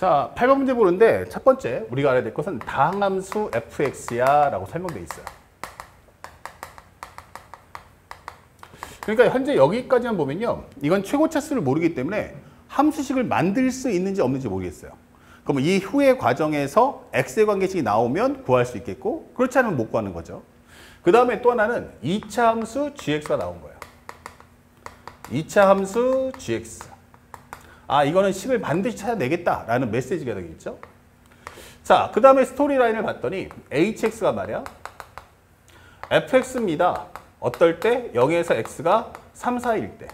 자, 8번 문제 보는데 첫 번째 우리가 알아야 될 것은 다항함수 fx야 라고 설명되어 있어요. 그러니까 현재 여기까지만 보면요. 이건 최고차수를 모르기 때문에 함수식을 만들 수 있는지 없는지 모르겠어요. 그럼 이 후의 과정에서 x의 관계식이 나오면 구할 수 있겠고 그렇지 않으면 못 구하는 거죠. 그 다음에 또 하나는 2차 함수 gx가 나온 거예요. 2차 함수 gx. 아, 이거는 식을 반드시 찾아내겠다라는 메시지가 되겠죠. 자, 그 다음에 스토리라인을 봤더니 hx가 말이야. fx입니다. 어떨 때 0에서 x가 3, 4일 때.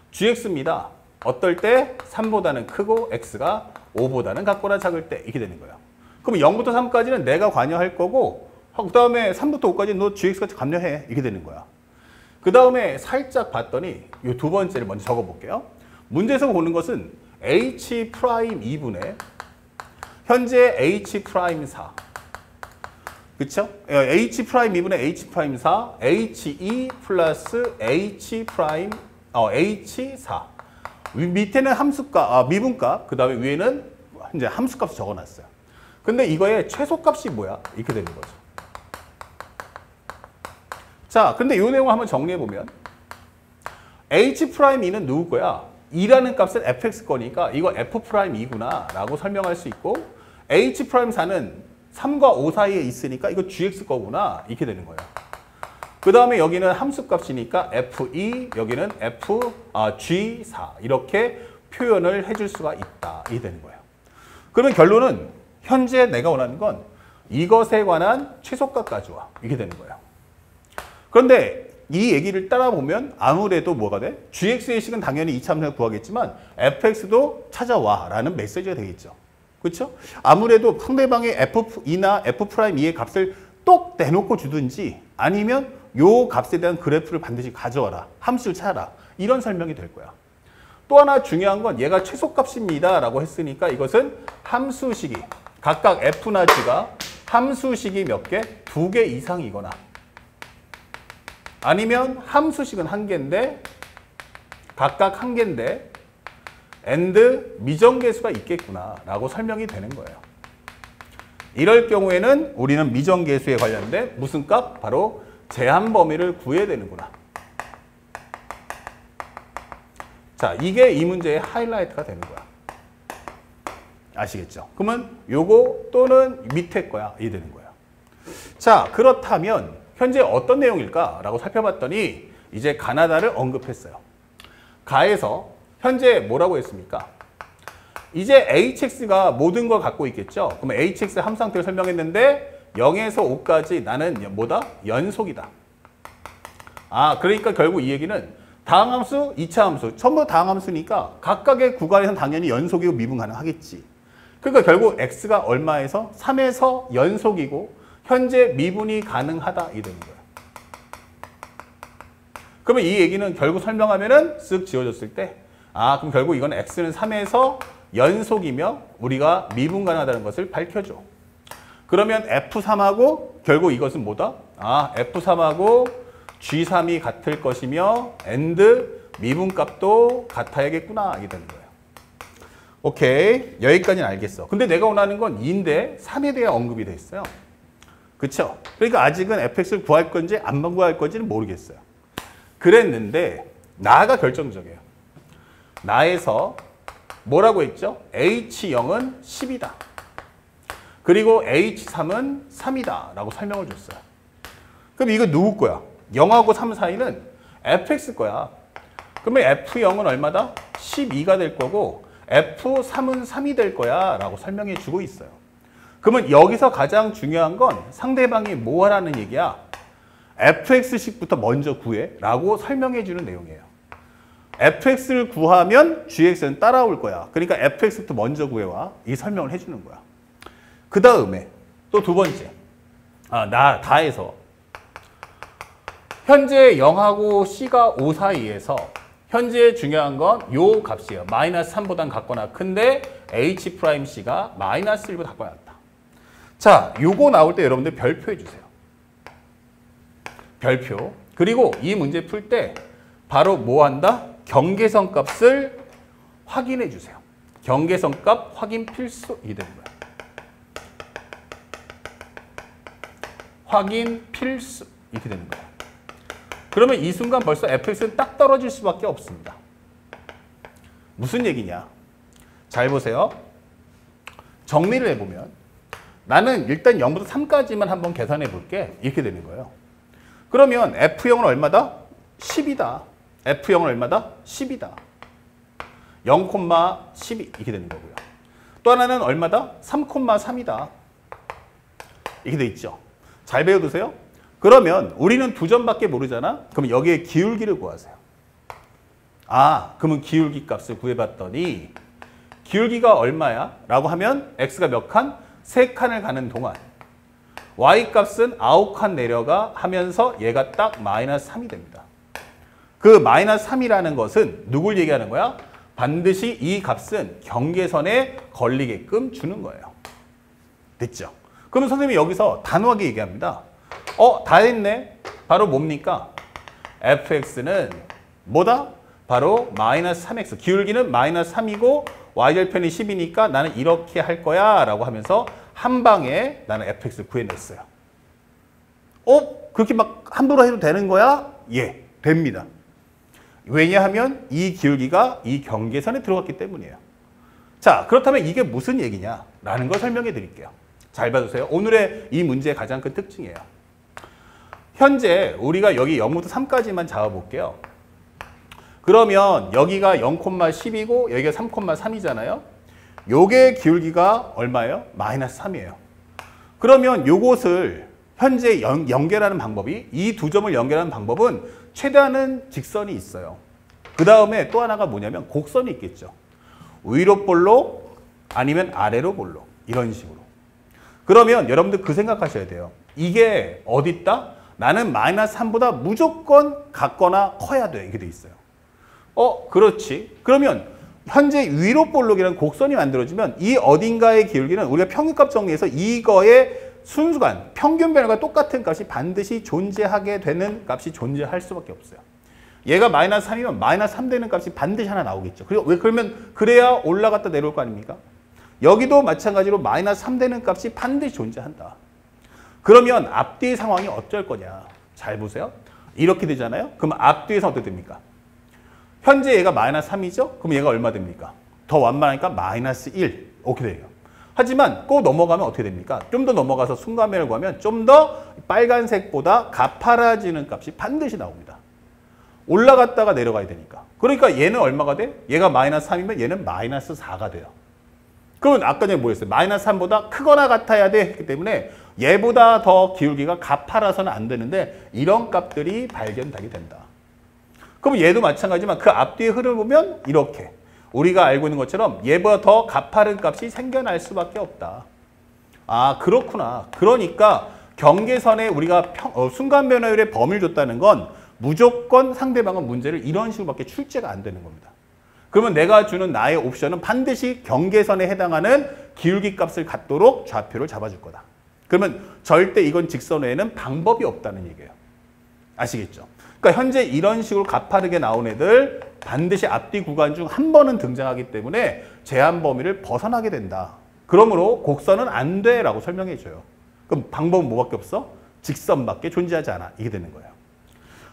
gx입니다. 어떨 때 3보다는 크고 x가 5보다는 같거나 작을 때 이렇게 되는 거예요. 그럼 0부터 3까지는 내가 관여할 거고 그 다음에 3부터 5까지는 너 gx가 관여해 이렇게 되는 거야. 그 다음에 살짝 봤더니 이 두 번째를 먼저 적어볼게요. 문제에서 보는 것은 h'2분의 현재 h'4 그쵸? h'2분의 h'4 he 플러스 h'4 밑에는 함수값, 미분값 그 다음에 위에는 이제 함수값을 적어놨어요. 근데 이거의 최소값이 뭐야? 이렇게 되는 거죠. 자, 근데 이 내용을 한번 정리해보면 h'2는 누구 거야? 2라는 값은 fx 거니까 이거 f'2구나 라고 설명할 수 있고 h'4는 3과 5 사이에 있으니까 이거 gx 거구나 이렇게 되는 거예요. 그 다음에 여기는 함수값이니까 f2 여기는 g4 이렇게 표현을 해줄 수가 있다 이게 되는 거예요. 그러면 결론은 현재 내가 원하는 건 이것에 관한 최소값 가져와 이게 되는 거예요. 그런데 이 얘기를 따라보면 아무래도 뭐가 돼? gx의 식은 당연히 2차 함수를 구하겠지만 fx도 찾아와 라는 메시지가 되겠죠. 그렇죠? 아무래도 상대방의 f2나 f'2의 값을 똑 내놓고 주든지 아니면 요 값에 대한 그래프를 반드시 가져와라. 함수를 찾아라. 이런 설명이 될 거야. 또 하나 중요한 건 얘가 최소값입니다 라고 했으니까 이것은 함수식이 각각 f나 g가 함수식이 몇 개? 2개 이상이거나 아니면 함수식은 1개인데 각각 1개인데 and 미정계수가 있겠구나 라고 설명이 되는 거예요. 이럴 경우에는 우리는 미정계수에 관련된 무슨 값? 바로 제한 범위를 구해야 되는구나. 자, 이게 이 문제의 하이라이트가 되는 거야. 아시겠죠? 그러면 요거 또는 밑에 거야. 이게 되는 거야. 자, 그렇다면 현재 어떤 내용일까? 라고 살펴봤더니 이제 가나다를 언급했어요. 가에서 현재 뭐라고 했습니까? 이제 hx가 모든 걸 갖고 있겠죠? 그러면 hx의 함수 상태를 설명했는데 0에서 5까지 나는 뭐다? 연속이다. 아, 그러니까 결국 이 얘기는 다항함수, 2차 함수 전부 다항함수니까 각각의 구간에서는 당연히 연속이고 미분 가능하겠지. 그러니까 결국 x가 얼마에서? 3에서 연속이고 현재 미분이 가능하다 이 되는 거예요. 그러면 이 얘기는 결국 설명하면은 쓱 지워졌을 때 아, 그럼 결국 이건 x는 3에서 연속이며 우리가 미분 가능하다는 것을 밝혀줘. 그러면 F3하고 결국 이것은 뭐다? 아, F3하고 G3이 같을 것이며 and 미분값도 같아야겠구나 이게 되는 거예요. 오케이, 여기까지는 알겠어. 근데 내가 원하는 건 2인데 3에 대해 언급이 돼 있어요. 그쵸? 그러니까 아직은 fx를 구할 건지 안 구할 건지는 모르겠어요. 그랬는데 나가 결정적이에요. 나에서 뭐라고 했죠? h0은 10이다. 그리고 h3은 3이다 라고 설명을 줬어요. 그럼 이거 누구 거야? 0하고 3 사이는 fx 거야. 그러면 f0은 얼마다? 12가 될 거고 f3은 3이 될 거야 라고 설명해 주고 있어요. 그러면 여기서 가장 중요한 건 상대방이 뭐 하라는 얘기야? fx식부터 먼저 구해 라고 설명해 주는 내용이에요. fx를 구하면 gx는 따라올 거야. 그러니까 fx부터 먼저 구해와 이 설명을 해주는 거야. 그 다음에 또 두 번째 다해서 현재 0하고 c가 5 사이에서 현재 중요한 건 요 값이에요. 마이너스 3보단 같거나 큰데 h'c가 마이너스 1보다 같거나 같다. 자, 요거 나올 때 여러분들 별표 해주세요. 별표. 그리고 이 문제 풀 때 바로 뭐 한다? 경계선 값을 확인해 주세요. 경계선 값 확인 필수 이게 되는 거야. 확인 필수 이렇게 되는 거야. 그러면 이 순간 벌써 fx는 딱 떨어질 수밖에 없습니다. 무슨 얘기냐? 잘 보세요. 정리를 해보면 나는 일단 0부터 3까지만 한번 계산해 볼게. 이렇게 되는 거예요. 그러면 F0은 얼마다? 10이다. F0은 얼마다? 10이다. 0,12 이렇게 되는 거고요. 또 하나는 얼마다? 3,3이다. 이렇게 돼 있죠. 잘 배워두세요. 그러면 우리는 두 점밖에 모르잖아. 그럼 여기에 기울기를 구하세요. 아, 그러면 기울기 값을 구해봤더니 기울기가 얼마야? 라고 하면 x가 몇 칸? 3칸을 가는 동안 y 값은 9칸 내려가 하면서 얘가 딱 마이너스 3이 됩니다. 그 마이너스 3이라는 것은 누굴 얘기하는 거야? 반드시 이 값은 경계선에 걸리게끔 주는 거예요. 됐죠? 그러면 선생님이 여기서 단호하게 얘기합니다. 다 했네. 바로 뭡니까? fx는 뭐다? 바로 마이너스 3x. 기울기는 마이너스 3이고 y절편이 10이니까 나는 이렇게 할 거야 라고 하면서 한 방에 나는 fx를 구해냈어요. 그렇게 막 함부로 해도 되는 거야? 예, 됩니다. 왜냐하면 이 기울기가 이 경계선에 들어갔기 때문이에요. 자, 그렇다면 이게 무슨 얘기냐라는 걸 설명해 드릴게요. 잘 봐주세요. 오늘의 이 문제의 가장 큰 특징이에요. 현재 우리가 여기 0부터 3까지만 잡아볼게요. 그러면 여기가 0,10이고 여기가 3,3이잖아요. 요게 기울기가 얼마예요? 마이너스 3이에요. 그러면 요것을 현재 연결하는 방법이 이 두 점을 연결하는 방법은 최대한은 직선이 있어요. 그 다음에 또 하나가 뭐냐면 곡선이 있겠죠. 위로 볼록 아니면 아래로 볼록 이런 식으로. 그러면 여러분들 그 생각하셔야 돼요. 이게 어디 있다? 나는 마이너스 3보다 무조건 같거나 커야 돼. 이렇게 돼 있어요. 그렇지. 그러면 현재 위로 볼록이라는 곡선이 만들어지면 이 어딘가의 기울기는 우리가 평균값 정리해서 이거의 순수간, 평균 변화가 똑같은 값이 반드시 존재하게 되는 값이 존재할 수밖에 없어요. 얘가 마이너스 3이면 마이너스 3 되는 값이 반드시 하나 나오겠죠. 그러면 그래야 올라갔다 내려올 거 아닙니까? 여기도 마찬가지로 마이너스 3 되는 값이 반드시 존재한다. 그러면 앞뒤의 상황이 어쩔 거냐. 잘 보세요. 이렇게 되잖아요. 그럼 앞뒤에서 어떻게 됩니까? 현재 얘가 마이너스 3이죠? 그럼 얘가 얼마 됩니까? 더 완만하니까 마이너스 1. 이렇게 돼요. 하지만 꼭 넘어가면 어떻게 됩니까? 좀 더 넘어가서 순간면을 구하면 좀 더 빨간색보다 가파라지는 값이 반드시 나옵니다. 올라갔다가 내려가야 되니까. 그러니까 얘는 얼마가 돼? 얘가 마이너스 3이면 얘는 마이너스 4가 돼요. 그러면 아까 전에 뭐였어요? 마이너스 3보다 크거나 같아야 돼 했기 때문에 얘보다 더 기울기가 가파라서는 안 되는데 이런 값들이 발견되게 된다. 그럼 얘도 마찬가지지만 그 앞뒤의 흐름을 보면 이렇게 우리가 알고 있는 것처럼 얘보다 더 가파른 값이 생겨날 수밖에 없다. 아, 그렇구나. 그러니까 경계선에 우리가 순간 변화율의 범위를 줬다는 건 무조건 상대방은 문제를 이런 식으로밖에 출제가 안 되는 겁니다. 그러면 내가 주는 나의 옵션은 반드시 경계선에 해당하는 기울기 값을 갖도록 좌표를 잡아줄 거다. 그러면 절대 이건 직선 외에는 방법이 없다는 얘기예요. 아시겠죠? 그러니까 현재 이런 식으로 가파르게 나온 애들 반드시 앞뒤 구간 중 한 번은 등장하기 때문에 제한 범위를 벗어나게 된다. 그러므로 곡선은 안 돼 라고 설명해 줘요. 그럼 방법은 뭐밖에 없어? 직선밖에 존재하지 않아. 이게 되는 거예요.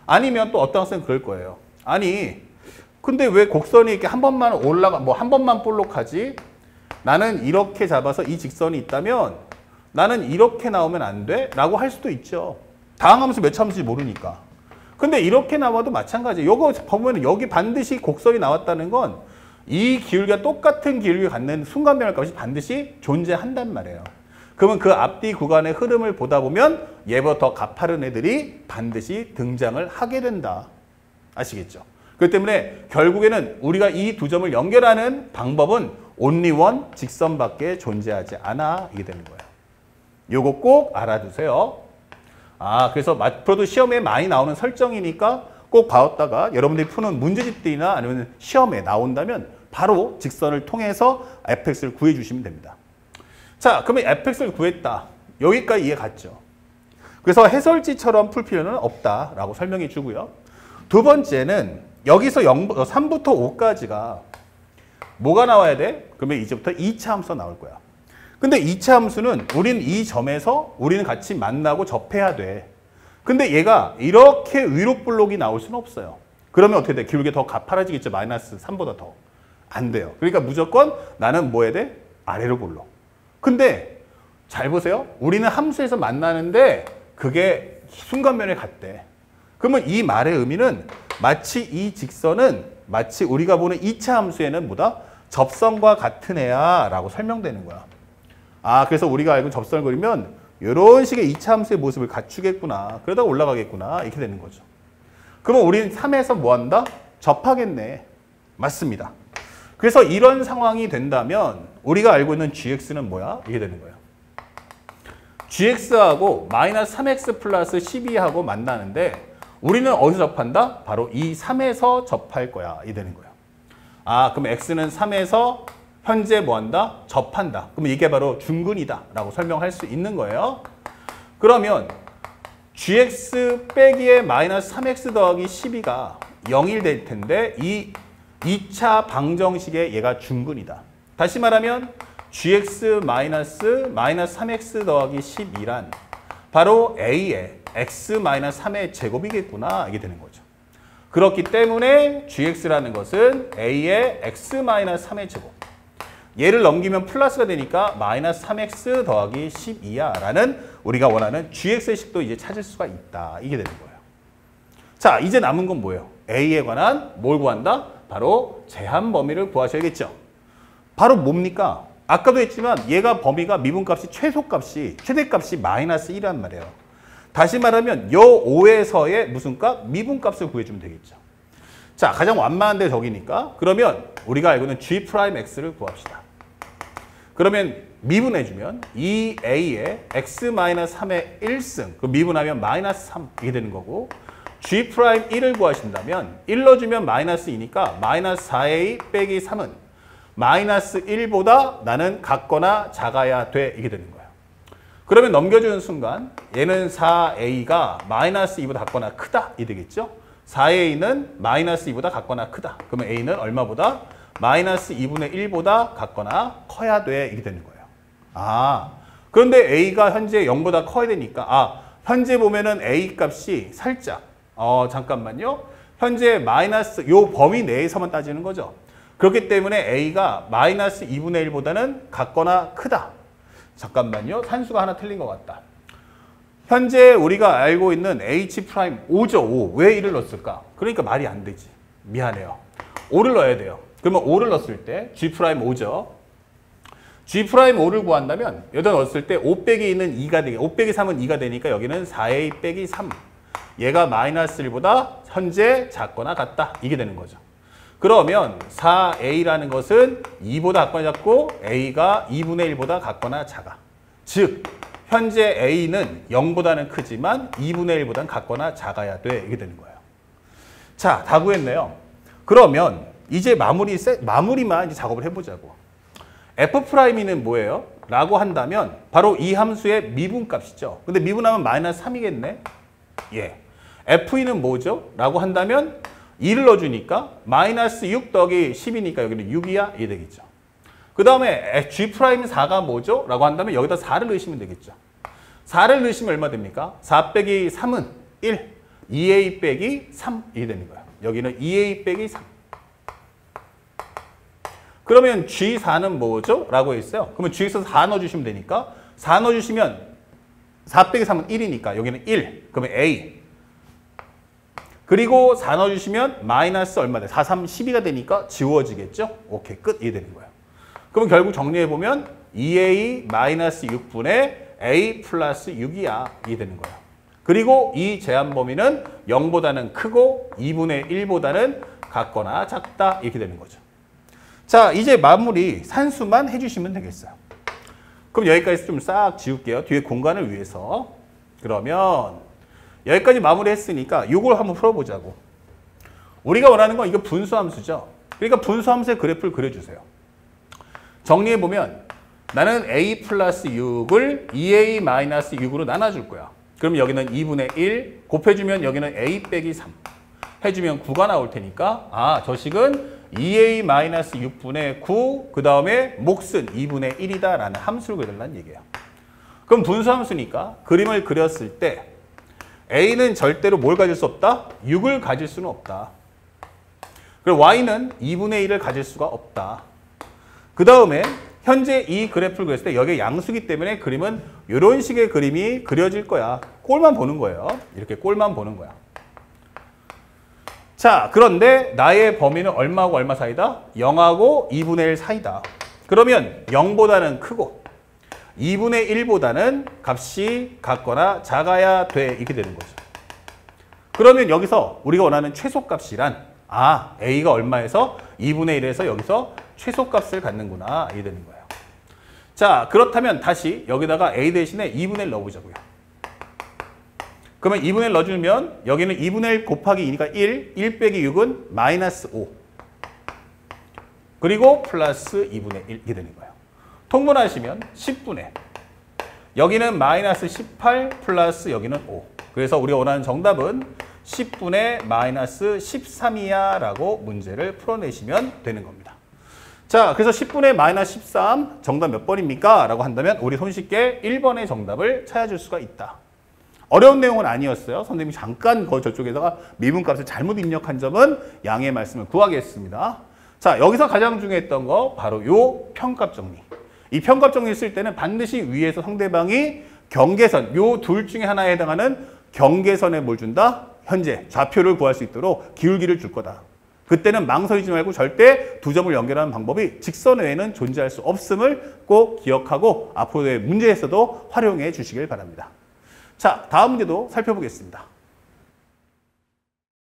아니면 또 어떤 학생은 그럴 거예요. 아니 근데 왜 곡선이 이렇게 한 번만 한 번만 볼록하지? 나는 이렇게 잡아서 이 직선이 있다면 나는 이렇게 나오면 안 돼? 라고 할 수도 있죠. 다항함수 몇 참수인지 모르니까. 근데 이렇게 나와도 마찬가지. 요거 보면 여기 반드시 곡선이 나왔다는 건 이 기울기가 똑같은 기울기를 갖는 순간 변화 값이 반드시 존재한단 말이에요. 그러면 그 앞뒤 구간의 흐름을 보다 보면 얘보다 더 가파른 애들이 반드시 등장을 하게 된다. 아시겠죠? 그렇기 때문에 결국에는 우리가 이 두 점을 연결하는 방법은 only one 직선밖에 존재하지 않아. 이게 되는 거예요. 요거 꼭 알아두세요. 그래서 앞으로도 시험에 많이 나오는 설정이니까 꼭 봐왔다가 여러분들이 푸는 문제집들이나 아니면 시험에 나온다면 바로 직선을 통해서 fx를 구해주시면 됩니다. 자, 그러면 fx를 구했다. 여기까지 이해 갔죠? 그래서 해설지처럼 풀 필요는 없다라고 설명해 주고요. 두 번째는 여기서 3부터 5까지가 뭐가 나와야 돼? 그러면 이제부터 2차 함수가 나올 거야. 근데 2차 함수는 우리는 이 점에서 우리는 같이 만나고 접해야 돼. 근데 얘가 이렇게 위로 볼록이 나올 수는 없어요. 그러면 어떻게 돼? 기울기 더 가파라지겠죠. 마이너스 3보다 더. 안 돼요. 그러니까 무조건 나는 뭐 해야 돼? 아래로 볼록. 근데 잘 보세요. 우리는 함수에서 만나는데 그게 순간면에 같대. 그러면 이 말의 의미는 마치 이 직선은 마치 우리가 보는 2차 함수에는 뭐다? 접선과 같은 애야 라고 설명되는 거야. 아, 그래서 우리가 알고 접선을 그리면 이런 식의 2차 함수의 모습을 갖추겠구나. 그러다가 올라가겠구나. 이렇게 되는 거죠. 그러면 우리는 3에서 뭐 한다? 접하겠네. 맞습니다. 그래서 이런 상황이 된다면 우리가 알고 있는 gx는 뭐야? 이게 되는 거예요. gx하고 마이너스 3x 플러스 12하고 만나는데 우리는 어디서 접한다? 바로 이 3에서 접할 거야. 이게 되는 거예요. 아, 그럼 x는 3에서 현재 뭐 한다? 접한다. 그럼 이게 바로 중근이다 라고 설명할 수 있는 거예요. 그러면 gx 빼기에 마이너스 3x 더하기 12가 0일 될 텐데 이 2차 방정식의 얘가 중근이다. 다시 말하면 gx 마이너스 3x 더하기 12란 바로 a의 x 마이너스 3의 제곱이겠구나. 이게 되는 거죠. 그렇기 때문에 gx라는 것은 a의 x 마이너스 3의 제곱. 얘를 넘기면 플러스가 되니까 마이너스 3x 더하기 12야 라는 우리가 원하는 gx의 식도 이제 찾을 수가 있다. 이게 되는 거예요. 자, 이제 남은 건 뭐예요? a에 관한 뭘 구한다? 바로 제한 범위를 구하셔야겠죠. 바로 뭡니까? 아까도 했지만 얘가 범위가 미분값이 최대값이 마이너스 1이란 말이에요. 다시 말하면 요 5에서의 무슨 값? 미분값을 구해주면 되겠죠. 자, 가장 완만한 데 저기니까 그러면 우리가 알고 있는 g'x를 구합시다. 그러면 미분해주면 이 a의 x-3의 1승 그 미분하면 마이너스 3 이게 되는 거고 g'1을 구하신다면 1 넣어주면 마이너스 2니까 마이너스 4a 빼기 3은 마이너스 1보다 나는 같거나 작아야 돼. 이게 되는 거예요. 그러면 넘겨주는 순간 얘는 4a가 마이너스 2보다 같거나 크다. 이 되겠죠. 4a는 마이너스 2보다 같거나 크다. 그러면 a는 얼마보다? 마이너스 2분의 1보다 같거나 커야 돼. 이게 되는 거예요. 아, 그런데 a가 현재 0보다 커야 되니까 현재 보면은 a 값이 살짝 잠깐만요. 현재 마이너스 요 범위 내에서만 따지는 거죠. 그렇기 때문에 a가 마이너스 2분의 1보다는 같거나 크다. 잠깐만요. 산수가 하나 틀린 것 같다. 현재 우리가 알고 있는 h'5죠. 5. 왜 1을 넣었을까? 그러니까 말이 안 되지. 미안해요. 5를 넣어야 돼요. 그러면 5를 넣었을 때 g'5죠. g'5를 구한다면 여기다 넣었을 때 5 빼기 2는 2가 되게 5 빼기 3은 2가 되니까 여기는 4a 빼기 3. 얘가 마이너스 1보다 현재 작거나 같다. 이게 되는 거죠. 그러면 4a라는 것은 2보다 같거나 작고 a가 2분의 1보다 같거나 작아. 즉 현재 a는 0보다는 크지만 2분의 1보다는 같거나 작아야 돼. 이게 되는 거예요. 자, 다 구했네요. 그러면 이제 마무리만 이제 작업을 해보자고. f'는 뭐예요? 라고 한다면 바로 이 함수의 미분값이죠. 근데 미분하면 마이너스 3이겠네. 예. f는 뭐죠? 라고 한다면 2를 넣어주니까 마이너스 6 더하기 10이니까 여기는 6이야? 이게 되겠죠. 그 다음에 g'4가 뭐죠? 라고 한다면 여기다 4를 넣으시면 되겠죠. 4를 넣으시면 얼마 됩니까? 4 빼기 3은 1. 2a 빼기 3 이게 되는 거예요. 여기는 2a 빼기 3. 그러면 g4는 뭐죠? 라고 했어요. 그러면 g에서 4 넣어주시면 되니까 4 넣어주시면 4 빼기 3은 1이니까 여기는 1. 그러면 a. 그리고 4 넣어주시면 마이너스 얼마 돼? 4, 3, 12가 되니까 지워지겠죠? 오케이, 끝. 이게 되는 거예요. 그럼 결국 정리해보면 2a 마이너스 6분의 a 플러스 6이야. 이게 되는 거예요. 그리고 이 제한 범위는 0보다는 크고 2분의 1보다는 같거나 작다. 이렇게 되는 거죠. 자, 이제 마무리 산수만 해주시면 되겠어요. 그럼 여기까지 좀 싹 지울게요. 뒤에 공간을 위해서. 그러면 여기까지 마무리 했으니까 이걸 한번 풀어보자고. 우리가 원하는 건 이거 분수함수죠. 그러니까 분수함수의 그래프를 그려주세요. 정리해보면 나는 a 플러스 6을 2a 마이너스 6으로 나눠줄 거야. 그럼 여기는 2분의 1 곱해주면 여기는 a 빼기 3 해주면 9가 나올 테니까 저 식은 2a-6분의 9, 그 다음에 몫은 2분의 1이다라는 함수를 그려달라는 얘기예요. 그럼 분수함수니까 그림을 그렸을 때 a는 절대로 뭘 가질 수 없다? 6을 가질 수는 없다. 그리고 y는 2분의 1을 가질 수가 없다. 그 다음에 현재 이 그래프를 그렸을 때 여기에 양수기 때문에 그림은 이런 식의 그림이 그려질 거야. 꼴만 보는 거예요. 이렇게 꼴만 보는 거야. 자, 그런데 나의 범위는 얼마하고 얼마 사이다? 0하고 2분의 1 사이다. 그러면 0보다는 크고 2분의 1보다는 값이 같거나 작아야 돼. 이렇게 되는 거죠. 그러면 여기서 우리가 원하는 최소값이란 a가 얼마에서 2분의 1에서 여기서 최소값을 갖는구나. 이게 되는 거예요. 자, 그렇다면 다시 여기다가 a 대신에 2분의 1 넣어보자고요. 그러면 2분의 1 넣어주면 여기는 2분의 1 곱하기 2니까 1 빼기 6은 마이너스 5. 그리고 플러스 2분의 1 이렇게 되는 거예요. 통분하시면 10분의 여기는 마이너스 18 플러스 여기는 5. 그래서 우리가 원하는 정답은 10분의 마이너스 13이야 라고 문제를 풀어내시면 되는 겁니다. 자, 그래서 10분의 마이너스 13 정답 몇 번입니까? 라고 한다면 우리 손쉽게 1번의 정답을 찾아줄 수가 있다. 어려운 내용은 아니었어요. 선생님이 잠깐 저쪽에다가 미분값을 잘못 입력한 점은 양해 말씀을 구하겠습니다. 자, 여기서 가장 중요했던 거 바로 요 평값 정리. 이 평값 정리 쓸 때는 반드시 위에서 상대방이 경계선, 요 둘 중에 하나에 해당하는 경계선에 뭘 준다? 현재 좌표를 구할 수 있도록 기울기를 줄 거다. 그때는 망설이지 말고 절대 두 점을 연결하는 방법이 직선 외에는 존재할 수 없음을 꼭 기억하고 앞으로의 문제에서도 활용해 주시길 바랍니다. 자, 다음 문제도 살펴보겠습니다.